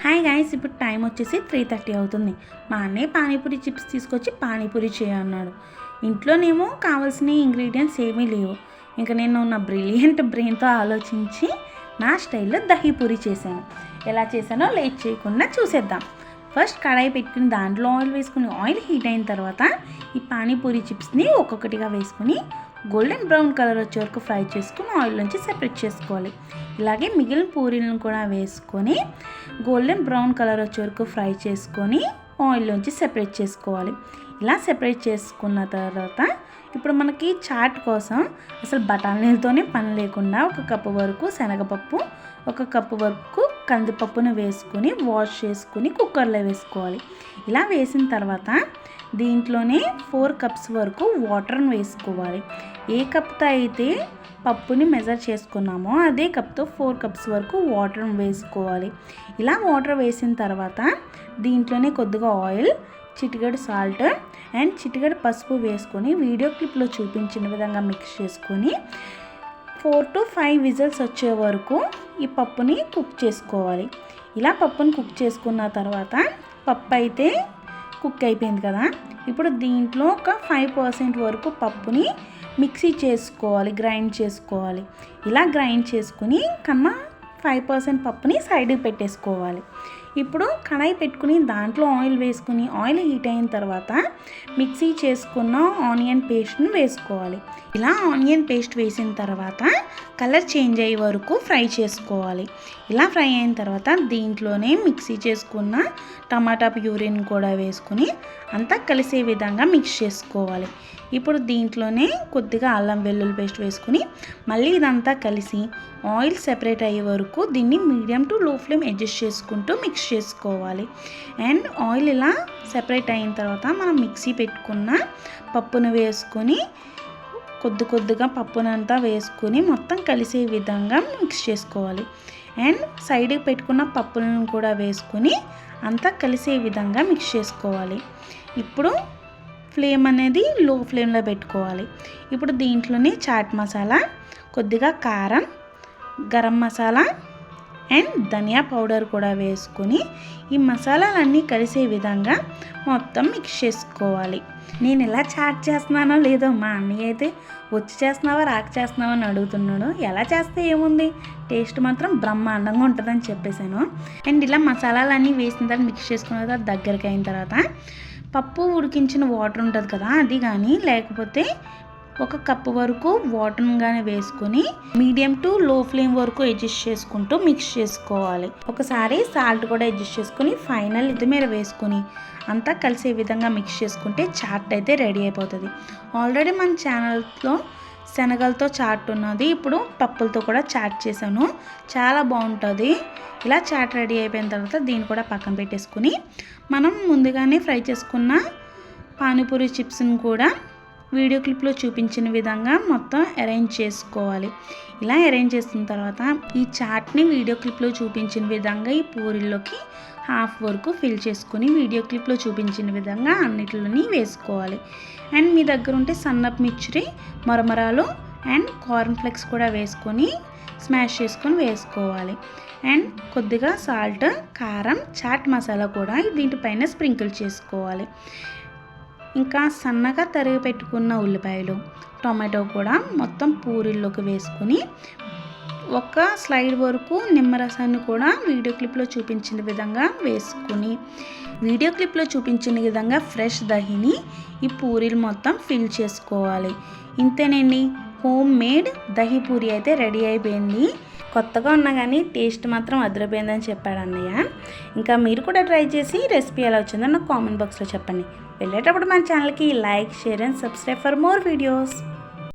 Hi guys, ఇప్పుడు time వచ్చేసి 3:30 అవుతుంది. మా అన్నయ్య పానీపూరి చిప్స్ తీసుకొచ్చి పానీపూరి చేయన్నాడు. ఇంట్లోనేమో కావాల్సిన ఇంగ్రీడియంట్స్ ఏమీ లేవు. ఇంకా నేను నా బ్రిలియంట్ బ్రెయిన్తో ఆలోచించి నా స్టైల్లో దహీపూరి చేశాను. ఎలా చేశానో లేట్ చేయకుండా చూసేద్దాం. ఫస్ట్ కడాయి పెట్టుకుని దాంట్లో ఆయిల్ వేసుకుని ఆయిల్ హీట్ అయిన తర్వాత ఈ పానీపూరి చిప్స్ని ఒక్కొక్కటిగా వేసుకుని గోల్డెన్ బ్రౌన్ కలర్ వచ్చే వరకు ఫ్రై చేసుకుని ఆయిల్ నుంచి సెపరేట్ చేసుకోవాలి. ఇలాగే మిగిలిన పూరీలను కూడా వేసుకొని గోల్డెన్ బ్రౌన్ కలర్ వచ్చే వరకు ఫ్రై చేసుకొని ఆయిల్ నుంచి సెపరేట్ చేసుకోవాలి. ఇలా సెపరేట్ చేసుకున్న తర్వాత ఇప్పుడు మనకి చాట్ కోసం అసలు బఠానీలతోనే పని లేకుండా 1 కప్పు వరకు శనగపప్పు, 1 కప్పు వరకు కందిపప్పును వేసుకొని వాష్ చేసుకుని కుక్కర్లో వేసుకోవాలి. ఇలా వేసిన తర్వాత దీంట్లోనే 4 కప్స్ వరకు వాటర్ని వేసుకోవాలి. ఏ కప్తో అయితే పప్పుని మెజర్ చేసుకున్నామో అదే కప్తో 4 కప్స్ వరకు వాటర్ని వేసుకోవాలి. ఇలా వాటర్ వేసిన తర్వాత దీంట్లోనే కొద్దిగా ఆయిల్, చిటికెడు సాల్ట్ అండ్ చిటికెడు పసుపు వేసుకొని వీడియో క్లిప్లో చూపించిన విధంగా మిక్స్ చేసుకొని 4 to 5 విజిల్స్ వచ్చే వరకు ఈ పప్పుని కుక్ చేసుకోవాలి. ఇలా పప్పుని కుక్ చేసుకున్న తర్వాత పప్పు అయితే కుక్ అయిపోయింది కదా. ఇప్పుడు దీంట్లో ఒక 5% వరకు పప్పుని మిక్సీ చేసుకోవాలి, గ్రైండ్ చేసుకోవాలి. ఇలా గ్రైండ్ చేసుకుని 5% పప్పుని సైడ్కి పెట్టేసుకోవాలి. ఇప్పుడు కడాయి పెట్టుకుని దాంట్లో ఆయిల్ వేసుకుని ఆయిల్ హీట్ అయిన తర్వాత మిక్సీ చేసుకున్న ఆనియన్ పేస్ట్ని వేసుకోవాలి. ఇలా ఆనియన్ పేస్ట్ వేసిన తర్వాత కలర్ చేంజ్ అయ్యే వరకు ఫ్రై చేసుకోవాలి. ఇలా ఫ్రై అయిన తర్వాత దీంట్లోనే మిక్సీ చేసుకున్న టమాటా ప్యూరీని కూడా వేసుకుని అంతా కలిసే విధంగా మిక్స్ చేసుకోవాలి. ఇప్పుడు దీంట్లోనే కొద్దిగా అల్లం వెల్లుల్లి పేస్ట్ వేసుకుని మళ్ళీ ఇదంతా కలిసి ఆయిల్ సెపరేట్ అయ్యే వరకు దీన్ని మీడియం టు లో ఫ్లేమ్ అడ్జస్ట్ చేసుకుంటూ మిక్స్ చేసుకోవాలి. అండ్ ఆయిల్ ఇలా సెపరేట్ అయిన తర్వాత మనం మిక్సీ పెట్టుకున్న పప్పును వేసుకొని కొద్దిగా పప్పునంతా వేసుకుని మొత్తం కలిసే విధంగా మిక్స్ చేసుకోవాలి. అండ్ సైడ్కి పెట్టుకున్న పప్పులను కూడా వేసుకొని అంతా కలిసే విధంగా మిక్స్ చేసుకోవాలి. ఇప్పుడు ఫ్లేమ్ అనేది లో ఫ్లేమ్లో పెట్టుకోవాలి. ఇప్పుడు దీంట్లోనే చాట్ మసాలా, కొద్దిగా కారం, గరం మసాలా అండ్ ధనియా పౌడర్ కూడా వేసుకొని ఈ మసాలాలన్నీ కలిసే విధంగా మొత్తం మిక్స్ చేసుకోవాలి. నేను ఎలా చాట్ చేస్తున్నానో లేదో మా అన్నయ్య అయితే వచ్చి చేస్తున్నావా రాక చేస్తున్నావా అని అడుగుతున్నాడు. ఎలా చేస్తే ఏముంది, టేస్ట్ మాత్రం బ్రహ్మాండంగా ఉంటుందని చెప్పేశాను. అండ్ ఇలా మసాలాలన్నీ వేసిన తర్వాత మిక్స్ చేసుకున్న తర్వాత దగ్గరికి అయిన తర్వాత పప్పు ఉడికించిన వాటర్ ఉంటుంది కదా, అది కానీ లేకపోతే 1 కప్పు వరకు వాటర్ని కానీ వేసుకొని మీడియం టు లో ఫ్లేమ్ వరకు అడ్జస్ట్ చేసుకుంటూ మిక్స్ చేసుకోవాలి. ఒకసారి సాల్ట్ కూడా అడ్జస్ట్ చేసుకుని ఫైనల్ కొత్తిమీర వేసుకొని అంతా కలిసే విధంగా మిక్స్ చేసుకుంటే చాట్ అయితే రెడీ అయిపోతుంది. ఆల్రెడీ మన ఛానల్లో శనగలతో చాట్ ఉన్నది, ఇప్పుడు పప్పులతో కూడా చాట్ చేశాను, చాలా బాగుంటుంది. ఇలా చాట్ రెడీ అయిపోయిన తర్వాత దీన్ని కూడా పక్కన పెట్టేసుకుని మనం ముందుగానే ఫ్రై చేసుకున్న పానీపూరి చిప్స్ని కూడా వీడియో క్లిప్లో చూపించిన విధంగా మొత్తం అరేంజ్ చేసుకోవాలి. ఇలా అరేంజ్ చేసిన తర్వాత ఈ చాట్ని వీడియో క్లిప్లో చూపించిన విధంగా ఈ పూరీల్లోకి హాఫ్ వరకు ఫిల్ చేసుకొని వీడియో క్లిప్లో చూపించిన విధంగా అన్నిటిలోని వేసుకోవాలి. అండ్ మీ దగ్గర ఉంటే సన్నపు మిర్చి, మరమరాలు అండ్ కార్న్ ఫ్లెక్స్ కూడా వేసుకొని స్మాష్ చేసుకొని వేసుకోవాలి. అండ్ కొద్దిగా సాల్ట్, కారం, చాట్ మసాలా కూడా దీంట్పైన స్ప్రింకిల్ చేసుకోవాలి. ఇంకా సన్నగా తరిగి పెట్టుకున్న ఉల్లిపాయలు, టొమాటో కూడా మొత్తం పూరీల్లోకి వేసుకుని 1 స్లైడ్ వరకు నిమ్మరసాన్ని కూడా వీడియో క్లిప్లో చూపించిన విధంగా వేసుకుని వీడియో క్లిప్లో చూపించిన విధంగా ఫ్రెష్ దహీని ఈ పూరీలు మొత్తం ఫిల్ చేసుకోవాలి. ఇంతేనండి, హోమ్ మేడ్ దహీ పూరి అయితే రెడీ అయిపోయింది. కొత్తగా ఉన్నా కానీ టేస్ట్ మాత్రం అదిరిపోయిందని చెప్పాడు అన్నయ్య. ఇంకా మీరు కూడా ట్రై చేసి రెసిపీ ఎలా వచ్చిందో నాకు కామెంట్ బాక్స్లో చెప్పండి. వెళ్ళేటప్పుడు మన ఛానల్కి like, share and subscribe for more videos.